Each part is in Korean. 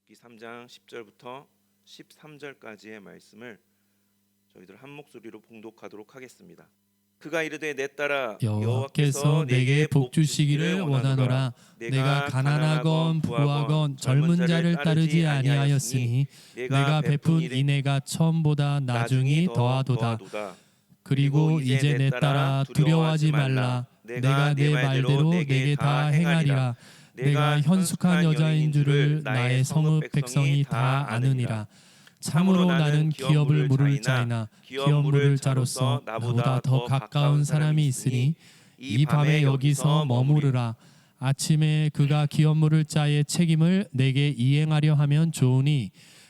룻기 3장 10절부터 13절까지의 말씀을 저희들 한 목소리로 봉독하도록 하겠습니다. 그가 이르되 내 딸아 여호와께서 내게 복 주시기를 원하노라. 내가 가난하건 부하건 젊은 자를 따르지 아니하였으니 내가 베푼 인애가 처음보다 나중이 더하도다. 그리고 이제 내 딸아 두려워하지 말라. 내가 내 말대로 내게 다 행하리라. 내가 현숙한 여자인 줄을 나의 성읍 백성이 다 아느니라. 참으로 나는 기업을 물을 자이나 기업 물을 자로서 나보다 더 가까운 사람이 있으니 이 밤에 여기서 머무르라. 아침에 그가 기업 물을 자의 책임을 내게 이행하려 하면 좋으니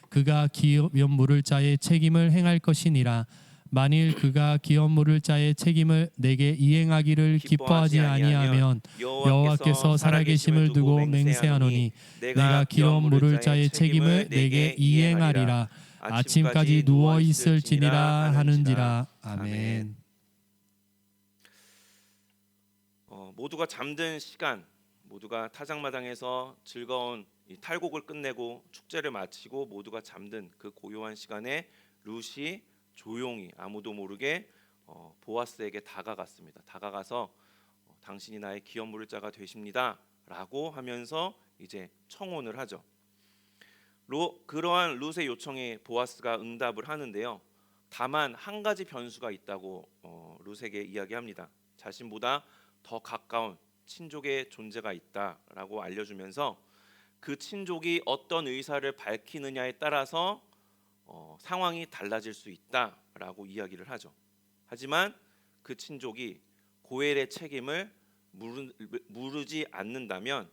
그가 기업 물을 자의 책임을 행할 것이니라. 만일 그가 기업 물을 자의 책임을 내게 이행하기를 기뻐하지 아니하면 여호와께서 살아계심을 두고 맹세하노니 내가 기업 물을 자의 책임을 내게 이행하리라. 아침까지 누워 있을지니라 하는지라. 아멘. 모두가 잠든 시간, 모두가 타작마당에서 즐거운 이 탈곡을 끝내고 축제를 마치고 모두가 잠든 그 고요한 시간에 룻이 조용히 아무도 모르게 보아스에게 다가갔습니다. 다가가서 당신이 나의 기업 물을 자가 되십니다라고 하면서 이제 청혼을 하죠. 그러한 룻의 요청에 보아스가 응답을 하는데요. 다만 한 가지 변수가 있다고 룻에게 이야기합니다. 자신보다 더 가까운 친족의 존재가 있다라고 알려주면서 그 친족이 어떤 의사를 밝히느냐에 따라서 상황이 달라질 수 있다라고 이야기를 하죠. 하지만 그 친족이 고엘의 책임을 물으지 않는다면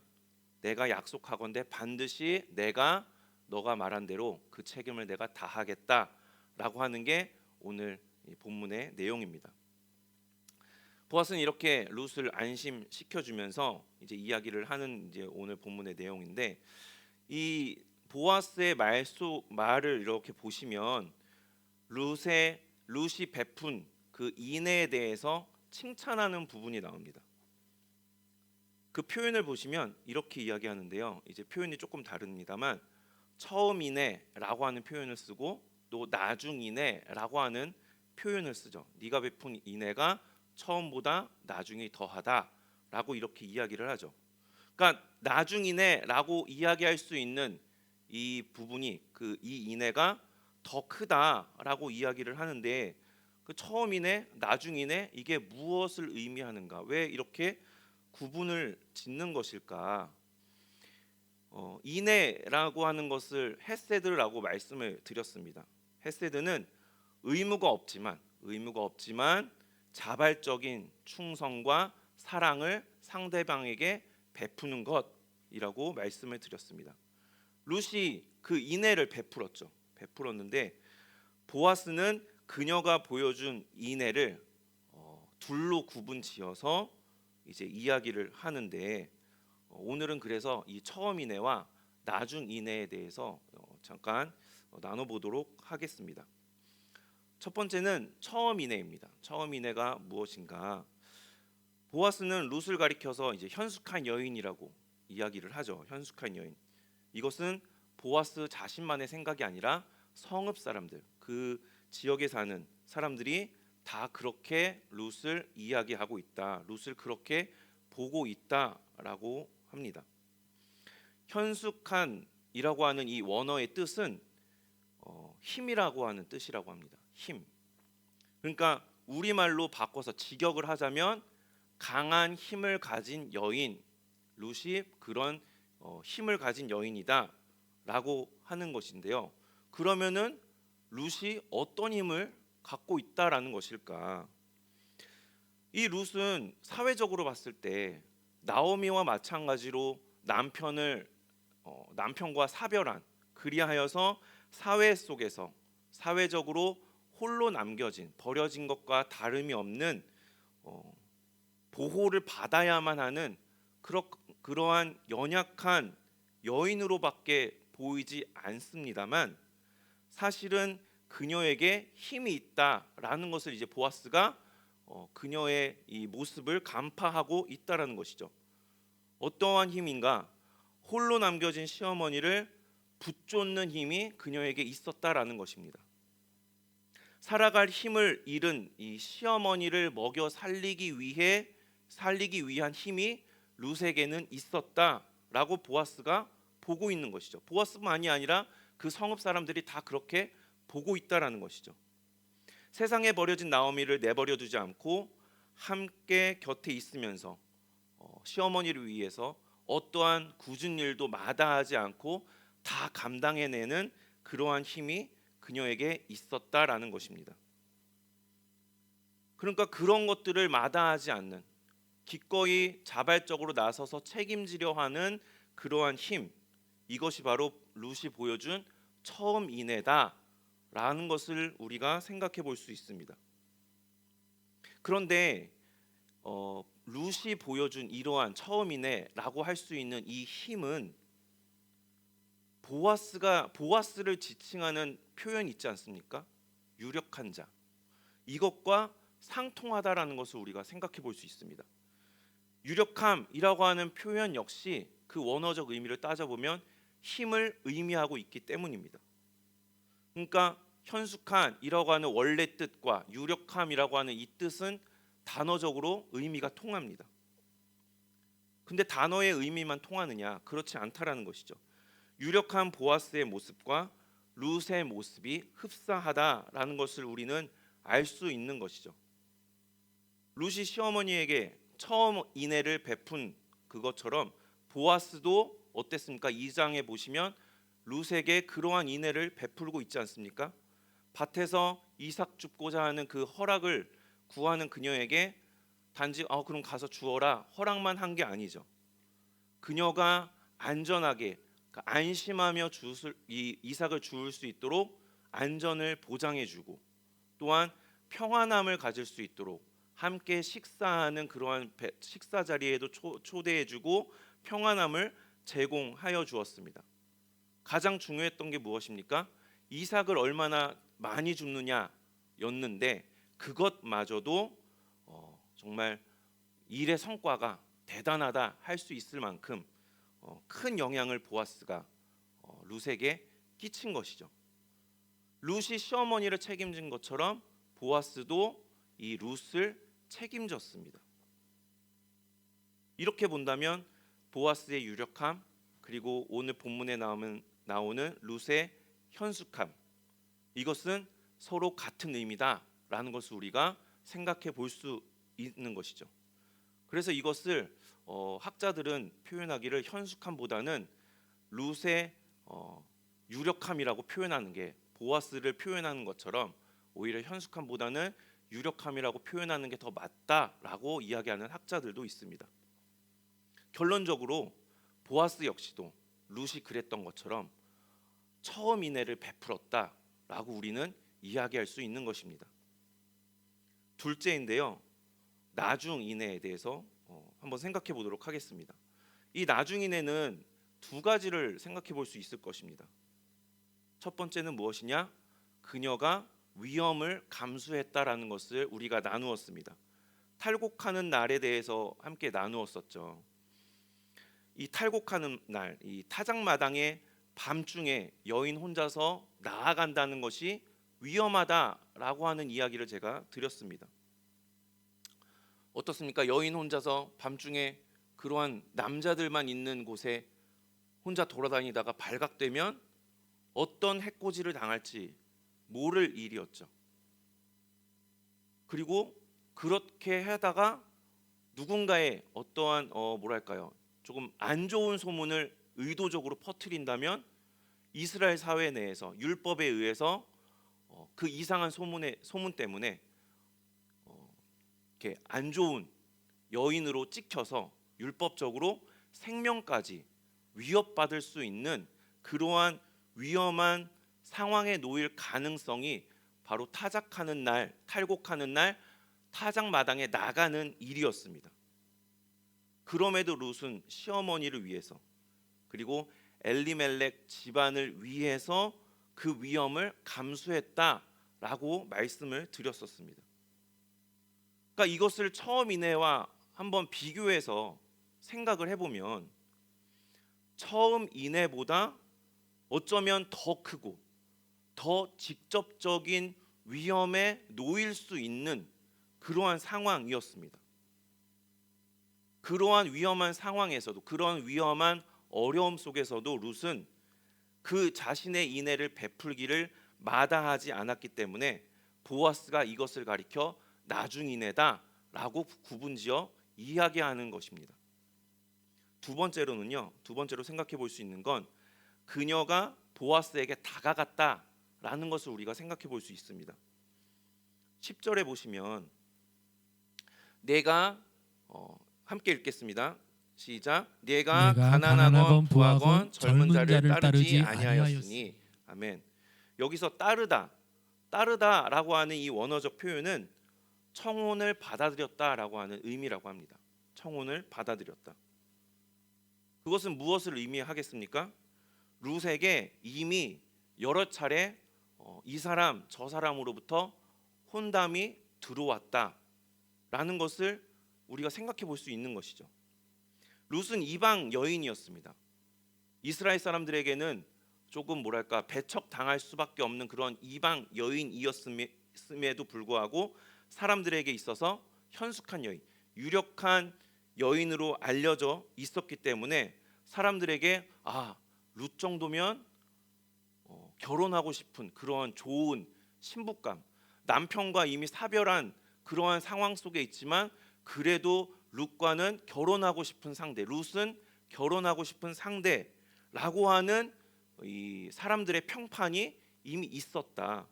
내가 약속하건대 반드시 내가 너가 말한 대로 그 책임을 내가 다하겠다라고 하는 게 오늘 본문의 내용입니다. 보아스는 이렇게 룻을 안심시켜주면서 이제 이야기를 하는 이제 오늘 본문의 내용인데, 이 보아스의 말을 이렇게 보시면 룻이 베푼 그 인애에 대해서 칭찬하는 부분이 나옵니다. 그 표현을 보시면 이렇게 이야기하는데요. 이제 표현이 조금 다릅니다만 처음이네라고 하는 표현을 쓰고 또 나중이네라고 하는 표현을 쓰죠. 네가 베푼 인애가 처음보다 나중이 더하다라고 이렇게 이야기를 하죠. 그러니까 나중이네라고 이야기할 수 있는 이 부분이 이 인애가 더 크다라고 이야기를 하는데, 그 처음이네, 나중이네 이게 무엇을 의미하는가? 왜 이렇게 구분을 짓는 것일까? 인애라고 하는 것을 헤세드라고 말씀을 드렸습니다. 헤세드는 의무가 없지만 자발적인 충성과 사랑을 상대방에게 베푸는 것이라고 말씀을 드렸습니다. 룻이 그 인애를 베풀었는데 보아스는 그녀가 보여준 인애를 둘로 구분지어서 이제 이야기를 하는데, 오늘은 그래서 이 처음 인애와 나중 인애에 대해서 잠깐 나눠보도록 하겠습니다. 첫 번째는 처음 인애입니다. 처음 인애가 무엇인가? 보아스는 룻을 가리켜서 이제 현숙한 여인이라고 이야기를 하죠. 현숙한 여인. 이것은 보아스 자신만의 생각이 아니라 성읍 사람들, 그 지역에 사는 사람들이 다 그렇게 룻을 이야기하고 있다. 룻을 그렇게 보고 있다라고 합니다. 현숙한이라고 하는 이 원어의 뜻은 힘이라고 하는 뜻이라고 합니다. 힘. 그러니까 우리말로 바꿔서 직역을 하자면 강한 힘을 가진 여인, 룻이 그런 힘을 가진 여인이다라고 하는 것인데요. 그러면은 룻이 어떤 힘을 갖고 있다라는 것일까? 이 룻은 사회적으로 봤을 때 나오미와 마찬가지로 남편과 사별한, 그리하여서 사회 속에서 사회적으로 홀로 남겨진, 버려진 것과 다름이 없는 보호를 받아야만 하는 그러한 연약한 여인으로밖에 보이지 않습니다만, 사실은 그녀에게 힘이 있다라는 것을 이제 보아스가 그녀의 이 모습을 간파하고 있다라는 것이죠. 어떠한 힘인가? 홀로 남겨진 시어머니를 붙쫓는 힘이 그녀에게 있었다라는 것입니다. 살아갈 힘을 잃은 이 시어머니를 먹여 살리기 위한 힘이 룻에게는 있었다라고 보아스가 보고 있는 것이죠. 보아스만이 아니라 그 성읍 사람들이 다 그렇게 보고 있다라는 것이죠. 세상에 버려진 나오미를 내버려 두지 않고 함께 곁에 있으면서 시어머니를 위해서 어떠한 굳은 일도 마다하지 않고 다 감당해내는 그러한 힘이 그녀에게 있었다라는 것입니다. 그러니까 그런 것들을 마다하지 않는, 기꺼이 자발적으로 나서서 책임지려 하는 그러한 힘, 이것이 바로 룻이 보여준 처음 인애다라는 것을 우리가 생각해 볼 수 있습니다. 그런데 룻이 보여준 이러한 처음 인애라고 할 수 있는 이 힘은 보아스를 지칭하는 표현이 있지 않습니까? 유력한 자. 이것과 상통하다라는 것을 우리가 생각해 볼 수 있습니다. 유력함이라고 하는 표현 역시 그 원어적 의미를 따져보면 힘을 의미하고 있기 때문입니다. 그러니까 현숙한이라고 하는 원래 뜻과 유력함이라고 하는 이 뜻은 단어적으로 의미가 통합니다. 근데 단어의 의미만 통하느냐? 그렇지 않다라는 것이죠. 유력한 보아스의 모습과 룻의 모습이 흡사하다라는 것을 우리는 알 수 있는 것이죠. 룻이 시어머니에게 처음 인애를 베푼 그것처럼 보아스도 어땠습니까? 2장에 보시면 룻에게 그러한 인애를 베풀고 있지 않습니까? 밭에서 이삭 줍고자 하는 그 허락을 구하는 그녀에게 단지 그럼 가서 주어라 허락만 한 게 아니죠. 그녀가 안전하게 안심하며 이 이삭을 주울 수 있도록 안전을 보장해주고 또한 평안함을 가질 수 있도록 함께 식사하는 그러한 식사 자리에도 초대해주고 평안함을 제공하여 주었습니다. 가장 중요했던 게 무엇입니까? 이삭을 얼마나 많이 줍느냐였는데 그것마저도 정말 일의 성과가 대단하다 할 수 있을 만큼 큰 영향을 보아스가 룻에게 끼친 것이죠. 룻이 시어머니를 책임진 것처럼 보아스도 이 룻을 책임졌습니다. 이렇게 본다면 보아스의 유력함 그리고 오늘 본문에 나오는 룻의 현숙함, 이것은 서로 같은 의미다라는 것을 우리가 생각해 볼 수 있는 것이죠. 그래서 이것을 학자들은 표현하기를 현숙함보다는 룻의 유력함이라고 표현하는 게 보아스를 표현하는 것처럼 오히려 현숙함보다는 유력함이라고 표현하는 게 더 맞다라고 이야기하는 학자들도 있습니다. 결론적으로 보아스 역시도 룻이 그랬던 것처럼 처음 인애를 베풀었다라고 우리는 이야기할 수 있는 것입니다. 둘째인데요, 나중 인애에 대해서 한번 생각해 보도록 하겠습니다. 이 나중 인애는 두 가지를 생각해 볼 수 있을 것입니다. 첫 번째는 무엇이냐? 그녀가 위험을 감수했다라는 것을 우리가 나누었습니다. 탈곡하는 날에 대해서 함께 나누었었죠. 이 탈곡하는 날, 이 타작마당에 밤중에 여인 혼자서 나아간다는 것이 위험하다라고 하는 이야기를 제가 드렸습니다. 어떻습니까? 여인 혼자서 밤중에 그러한 남자들만 있는 곳에 혼자 돌아다니다가 발각되면 어떤 해코지를 당할지 모를 일이었죠. 그리고 그렇게 하다가 누군가의 어떠한 조금 안 좋은 소문을 의도적으로 퍼뜨린다면 이스라엘 사회 내에서 율법에 의해서 그 이상한 소문 때문에 이렇게 안 좋은 여인으로 찍혀서 율법적으로 생명까지 위협받을 수 있는 그러한 위험한 상황에 놓일 가능성이 바로 탈곡하는 날 타작마당에 나가는 일이었습니다. 그럼에도 룻은 시어머니를 위해서 그리고 엘리멜렉 집안을 위해서 그 위험을 감수했다라고 말씀을 드렸었습니다. 그러니까 이것을 처음 인애와 한번 비교해서 생각을 해보면 처음 인애보다 어쩌면 더 크고 더 직접적인 위험에 놓일 수 있는 그러한 상황이었습니다. 그러한 위험한 상황에서도, 그런 위험한 어려움 속에서도 룻은 그 자신의 인애를 베풀기를 마다하지 않았기 때문에 보아스가 이것을 가리켜 나중이네다라고 구분지어 이야기하는 것입니다. 두 번째로 생각해 볼 수 있는 건 그녀가 보아스에게 다가갔다라는 것을 우리가 생각해 볼 수 있습니다. 10절에 보시면 내가 함께 읽겠습니다. 시작. 내가 가난하건 부하건 젊은 자를 따르지 아니하였으니. 아멘. 여기서 따르다라고 하는 이 원어적 표현은 청혼을 받아들였다라고 하는 의미라고 합니다. 청혼을 받아들였다. 그것은 무엇을 의미하겠습니까? 룻에게 이미 여러 차례 이 사람 저 사람으로부터 혼담이 들어왔다라는 것을 우리가 생각해 볼 수 있는 것이죠. 룻은 이방 여인이었습니다. 이스라엘 사람들에게는 조금 배척 당할 수밖에 없는 그런 이방 여인이었음에도 불구하고 사람들에게 있어서 현숙한 여인, 유력한 여인으로 알려져 있었기 때문에 사람들에게 룻 정도면 결혼하고 싶은 그러한 좋은 신부감, 남편과 이미 사별한 그러한 상황 속에 있지만 그래도 룻과는 결혼하고 싶은 상대, 룻은 결혼하고 싶은 상대라고 하는 이 사람들의 평판이 이미 있었다.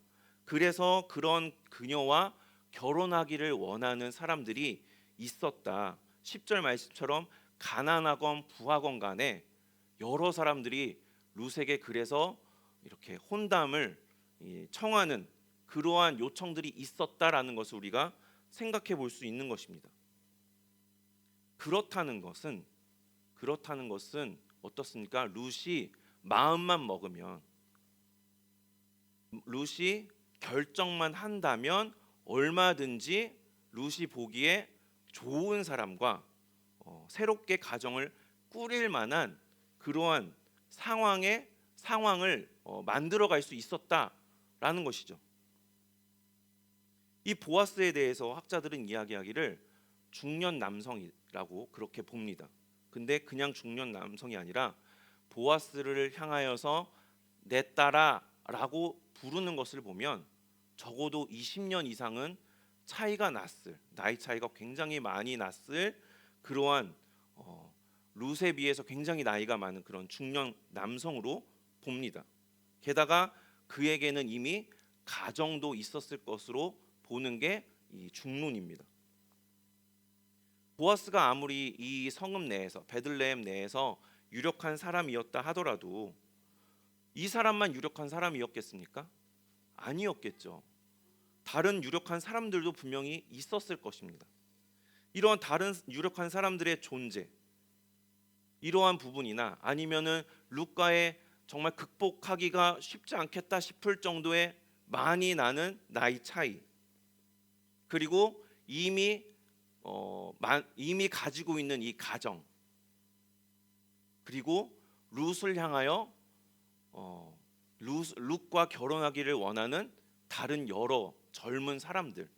그래서 그런 그녀와 결혼하기를 원하는 사람들이 있었다. 10절 말씀처럼 가난하건 부하건 간에 여러 사람들이 룻에게 그래서 이렇게 혼담을 청하는 그러한 요청들이 있었다라는 것을 우리가 생각해 볼 수 있는 것입니다. 그렇다는 것은 어떻습니까? 룻이 마음만 먹으면, 룻이 결정만 한다면 얼마든지 룻이 보기에 좋은 사람과 새롭게 가정을 꾸릴 만한 그러한 상황을 만들어갈 수 있었다라는 것이죠. 이 보아스에 대해서 학자들은 이야기하기를 중년 남성이라고 그렇게 봅니다. 근데 그냥 중년 남성이 아니라 보아스를 향하여서 내 딸아라고 부르는 것을 보면 적어도 20년 이상은 나이 차이가 굉장히 많이 났을 그러한 룻에 비해서 굉장히 나이가 많은 그런 중년 남성으로 봅니다. 게다가 그에게는 이미 가정도 있었을 것으로 보는 게 이 중론입니다. 보아스가 아무리 이 성읍 내에서, 베들레헴 내에서 유력한 사람이었다 하더라도 이 사람만 유력한 사람이었겠습니까? 아니었겠죠. 다른 유력한 사람들도 분명히 있었을 것입니다. 이러한 다른 유력한 사람들의 존재, 이러한 부분이나 아니면은 룻과의 정말 극복하기가 쉽지 않겠다 싶을 정도의 많이 나는 나이 차이, 그리고 이미 가지고 있는 이 가정, 그리고 룻을 향하여 룻과 결혼하기를 원하는 다른 여러 젊은 사람들,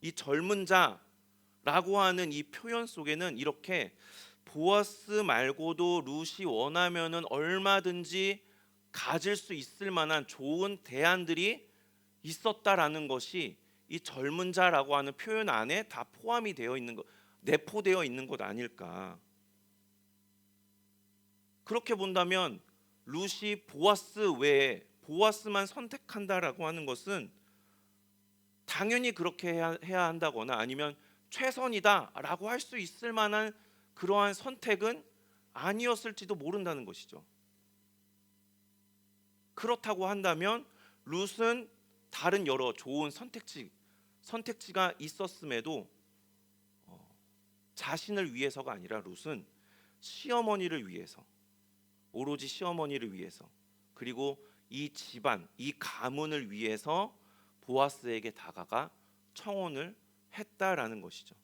이 젊은 자라고 하는 이 표현 속에는 이렇게 보아스 말고도 룻이 원하면은 얼마든지 가질 수 있을 만한 좋은 대안들이 있었다라는 것이 이 젊은 자라고 하는 표현 안에 다 포함이 되어 있는 것, 내포되어 있는 것 아닐까. 그렇게 본다면 룻이 보아스 외에 보아스만 선택한다라고 하는 것은 당연히 그렇게 해야 한다거나 아니면 최선이다라고 할 수 있을 만한 그러한 선택은 아니었을지도 모른다는 것이죠. 그렇다고 한다면 룻은 다른 여러 좋은 선택지가 있었음에도 자신을 위해서가 아니라 룻은 시어머니를 위해서, 오로지 시어머니를 위해서, 그리고 이 집안, 이 가문을 위해서 보아스에게 다가가 청혼을 했다라는 것이죠.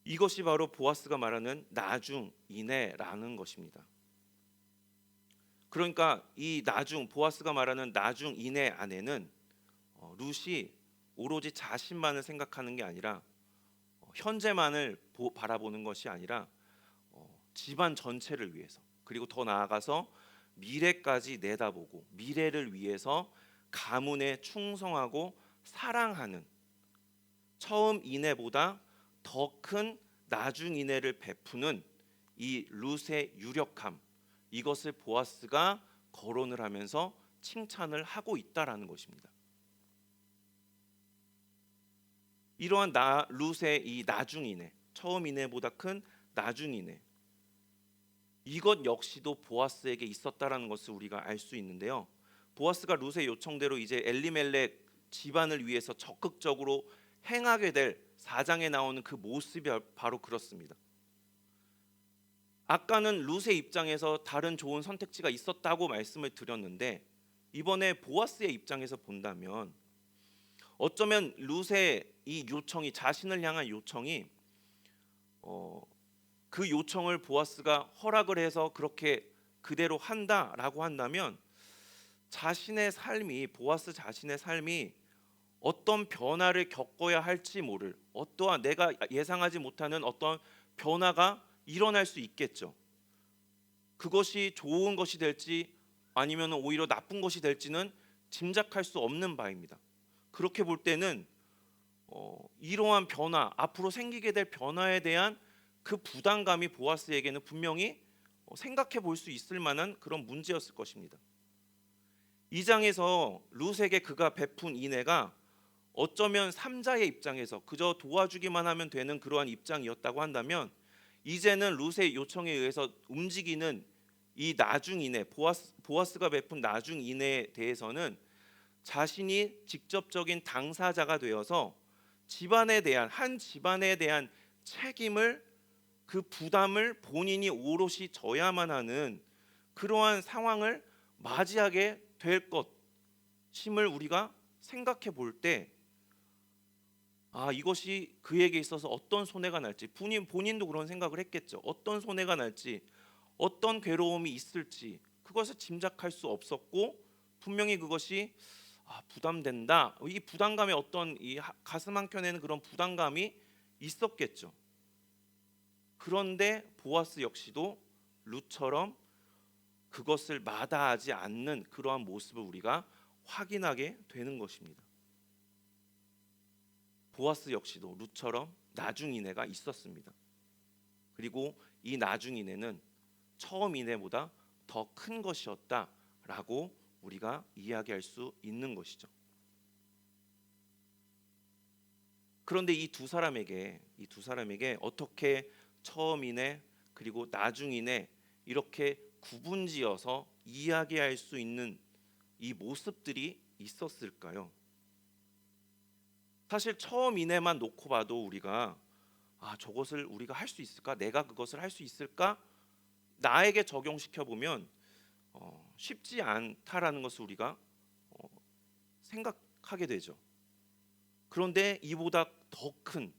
이것이 바로 보아스가 말하는 나중이네라는 것입니다. 그러니까 이 보아스가 말하는 나중이네 안에는 룻이 오로지 자신만을 생각하는 게 아니라 현재만을 바라보는 것이 아니라 집안 전체를 위해서, 그리고 더 나아가서 미래까지 내다보고 미래를 위해서 가문에 충성하고 사랑하는, 처음 이내보다 더 큰 나중 이내를 베푸는 이 룻의 유력함, 이것을 보아스가 거론을 하면서 칭찬을 하고 있다라는 것입니다. 이러한 룻의 이 나중 이내, 처음 이내보다 큰 나중 이내, 이것 역시도 보아스에게 있었다라는 것을 우리가 알 수 있는데요. 보아스가 룻의 요청대로 이제 엘리멜렉 집안을 위해서 적극적으로 행하게 될 4장에 나오는 그 모습이 바로 그렇습니다. 아까는 룻의 입장에서 다른 좋은 선택지가 있었다고 말씀을 드렸는데, 이번에 보아스의 입장에서 본다면 어쩌면 룻의 이 요청이, 자신을 향한 요청이 그 요청을 보아스가 허락을 해서 그렇게 그대로 한다라고 한다면 자신의 삶이, 보아스 자신의 삶이 어떤 변화를 겪어야 할지 모를, 어떠한 내가 예상하지 못하는 어떤 변화가 일어날 수 있겠죠. 그것이 좋은 것이 될지 아니면 오히려 나쁜 것이 될지는 짐작할 수 없는 바입니다. 그렇게 볼 때는 이러한 변화, 앞으로 생기게 될 변화에 대한 그 부담감이 보아스에게는 분명히 생각해 볼 수 있을 만한 그런 문제였을 것입니다. 이 장에서 룻에게 그가 베푼 인애가 어쩌면 삼자의 입장에서 그저 도와주기만 하면 되는 그러한 입장이었다고 한다면, 이제는 룻의 요청에 의해서 움직이는 이 나중 인애, 보아스가 베푼 나중 인애에 대해서는 자신이 직접적인 당사자가 되어서 한 집안에 대한 책임을, 그 부담을 본인이 오롯이 져야만 하는 그러한 상황을 맞이하게 될 것임을 우리가 생각해 볼 때, 이것이 그에게 있어서 어떤 손해가 날지, 본인도 그런 생각을 했겠죠. 어떤 손해가 날지, 어떤 괴로움이 있을지 그것을 짐작할 수 없었고, 분명히 그것이 부담된다, 이 부담감에 어떤 이 가슴 한켠에는 그런 부담감이 있었겠죠. 그런데 보아스 역시도 룻처럼 그것을 마다하지 않는 그러한 모습을 우리가 확인하게 되는 것입니다. 보아스 역시도 룻처럼 나중이네가 있었습니다. 그리고 이 나중이네는 처음 이네보다 더 큰 것이었다라고 우리가 이야기할 수 있는 것이죠. 그런데 이 두 사람에게 어떻게 처음 이네 그리고 나중이네 이렇게 구분지어서 이야기할 수 있는 이 모습들이 있었을까요? 사실 처음 이내만 놓고 봐도 우리가 저것을 우리가 할 수 있을까? 내가 그것을 할 수 있을까? 나에게 적용시켜 보면 쉽지 않다라는 것을 우리가 생각하게 되죠. 그런데 이보다 더 큰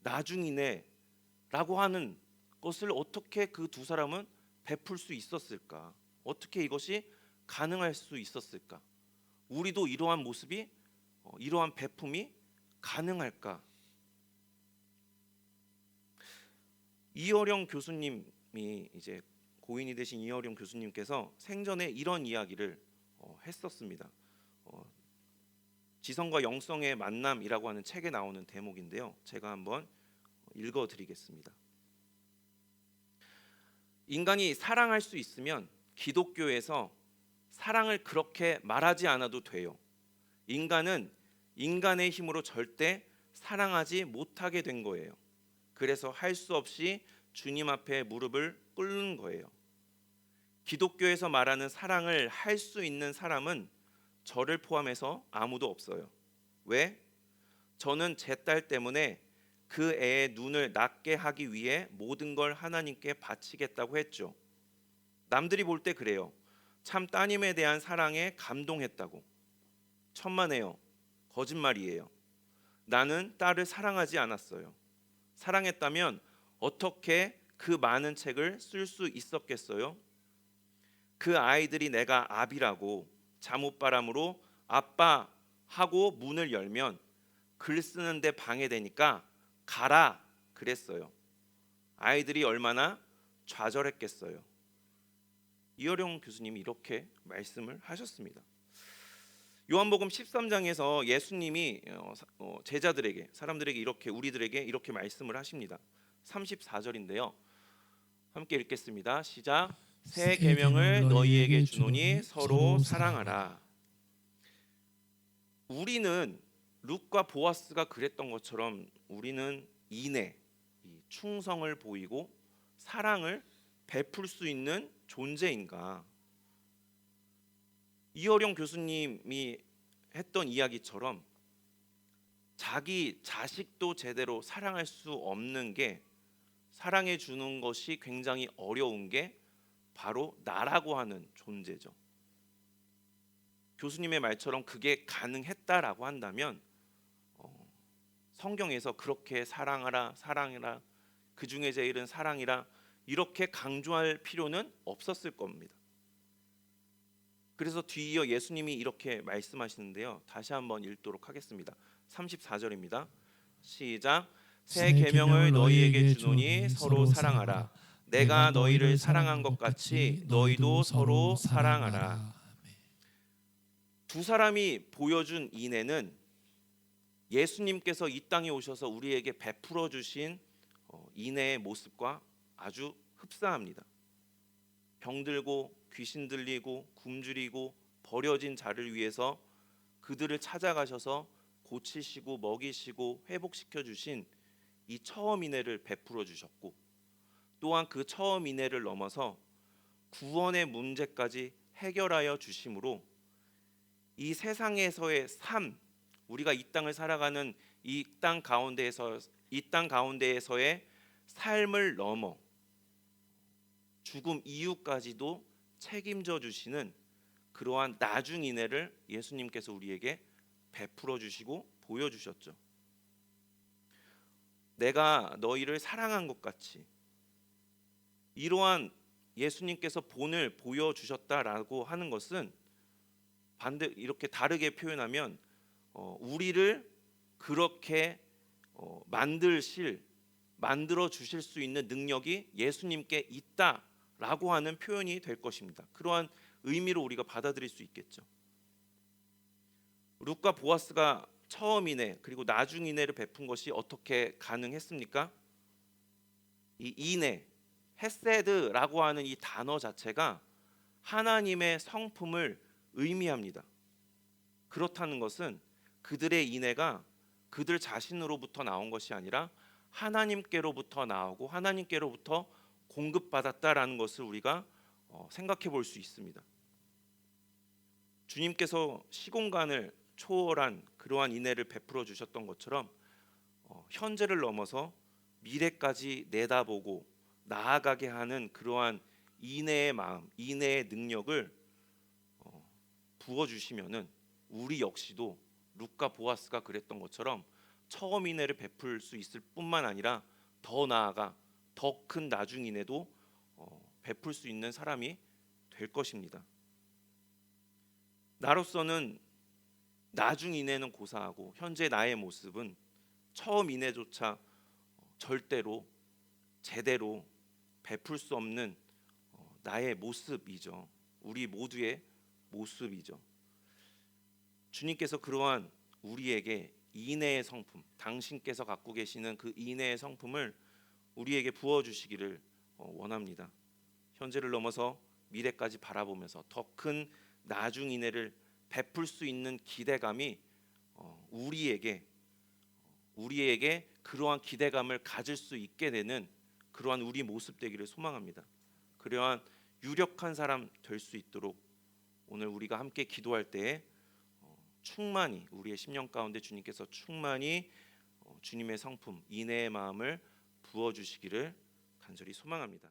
나중이네라고 하는 것을 어떻게 그 두 사람은 베풀 수 있었을까? 어떻게 이것이 가능할 수 있었을까? 우리도 이러한 모습이, 이러한 베품이 가능할까? 이어령 교수님이, 이제 고인이 되신 이어령 교수님께서 생전에 이런 이야기를 했었습니다. 지성과 영성의 만남이라고 하는 책에 나오는 대목인데요. 제가 한번 읽어드리겠습니다. 인간이 사랑할 수 있으면 기독교에서 사랑을 그렇게 말하지 않아도 돼요. 인간은 인간의 힘으로 절대 사랑하지 못하게 된 거예요. 그래서 할 수 없이 주님 앞에 무릎을 꿇는 거예요. 기독교에서 말하는 사랑을 할 수 있는 사람은 저를 포함해서 아무도 없어요. 왜? 저는 제 딸 때문에 그 애의 눈을 낫게 하기 위해 모든 걸 하나님께 바치겠다고 했죠. 남들이 볼 때 그래요. 참 따님에 대한 사랑에 감동했다고. 천만에요. 거짓말이에요. 나는 딸을 사랑하지 않았어요. 사랑했다면 어떻게 그 많은 책을 쓸 수 있었겠어요? 그 아이들이 내가 아비라고 잠옷바람으로 아빠 하고 문을 열면 글 쓰는데 방해되니까 가라 그랬어요. 아이들이 얼마나 좌절했겠어요. 이어령 교수님이 이렇게 말씀을 하셨습니다. 요한복음 13장에서 예수님이 제자들에게, 사람들에게 이렇게, 우리들에게 이렇게 말씀을 하십니다. 34절인데요. 함께 읽겠습니다. 시작. 새 계명을 너희에게 주노니 서로 사랑하라. 우리는 룻과 보아스가 그랬던 것처럼 우리는 인애, 이 충성을 보이고 사랑을 베풀 수 있는 존재인가? 이어령 교수님이 했던 이야기처럼 자기 자식도 제대로 사랑할 수 없는 게, 사랑해 주는 것이 굉장히 어려운 게 바로 나라고 하는 존재죠. 교수님의 말처럼 그게 가능했다라고 한다면 성경에서 그렇게 사랑하라, 사랑해라, 그 중에 제일은 사랑이라 이렇게 강조할 필요는 없었을 겁니다. 그래서 뒤이어 예수님이 이렇게 말씀하시는데요. 다시 한번 읽도록 하겠습니다. 34절입니다. 시작. 새 계명을 너희에게 주노니 서로 사랑하라. 내가 너희를 사랑한 것 같이 너희도 서로 사랑하라. 두 사람이 보여준 인애는 예수님께서 이 땅에 오셔서 우리에게 베풀어 주신 인애의 모습과 아주 흡사합니다. 병들고 귀신 들리고 굶주리고 버려진 자를 위해서 그들을 찾아가셔서 고치시고 먹이시고 회복시켜 주신 이 처음 인애를 베풀어 주셨고, 또한 그 처음 인애를 넘어서 구원의 문제까지 해결하여 주심으로 이 세상에서의 삶, 우리가 이 땅을 살아가는 이 땅 가운데에서의 삶을 넘어 죽음 이후까지도 책임져 주시는 그러한 나중 인애를 예수님께서 우리에게 베풀어 주시고 보여 주셨죠. 내가 너희를 사랑한 것 같이, 이러한 예수님께서 본을 보여 주셨다라고 하는 것은 반대, 이렇게 다르게 표현하면 우리를 그렇게 만들어 주실 수 있는 능력이 예수님께 있다라고 하는 표현이 될 것입니다. 그러한 의미로 우리가 받아들일 수 있겠죠. 룻과 보아스가 처음 인애 그리고 나중 인애를 베푼 것이 어떻게 가능했습니까? 이 인애, 헤세드라고 하는 이 단어 자체가 하나님의 성품을 의미합니다. 그렇다는 것은 그들의 인애가 그들 자신으로부터 나온 것이 아니라 하나님께로부터 나오고 하나님께로부터 공급받았다라는 것을 우리가 생각해 볼 수 있습니다. 주님께서 시공간을 초월한 그러한 인애를 베풀어 주셨던 것처럼 현재를 넘어서 미래까지 내다보고 나아가게 하는 그러한 인애의 마음, 인애의 능력을 부어 주시면은 우리 역시도 룻과 보아스가 그랬던 것처럼 처음 인애를 베풀 수 있을 뿐만 아니라 더 나아가 더 큰 나중 인애도 베풀 수 있는 사람이 될 것입니다. 나로서는 나중 인애는 고사하고 현재 나의 모습은 처음 인애조차 절대로 제대로 베풀 수 없는 나의 모습이죠. 우리 모두의 모습이죠. 주님께서 그러한 우리에게 인애의 성품, 당신께서 갖고 계시는 그 인애의 성품을 우리에게 부어 주시기를 원합니다. 현재를 넘어서 미래까지 바라보면서 더 큰 나중 인애를 베풀 수 있는 기대감이 우리에게 그러한 기대감을 가질 수 있게 되는 그러한 우리 모습 되기를 소망합니다. 그러한 유력한 사람 될 수 있도록 오늘 우리가 함께 기도할 때에 충만히 우리의 심령 가운데 주님께서 충만히 주님의 성품, 인애의 마음을 부어 주시기를 간절히 소망합니다.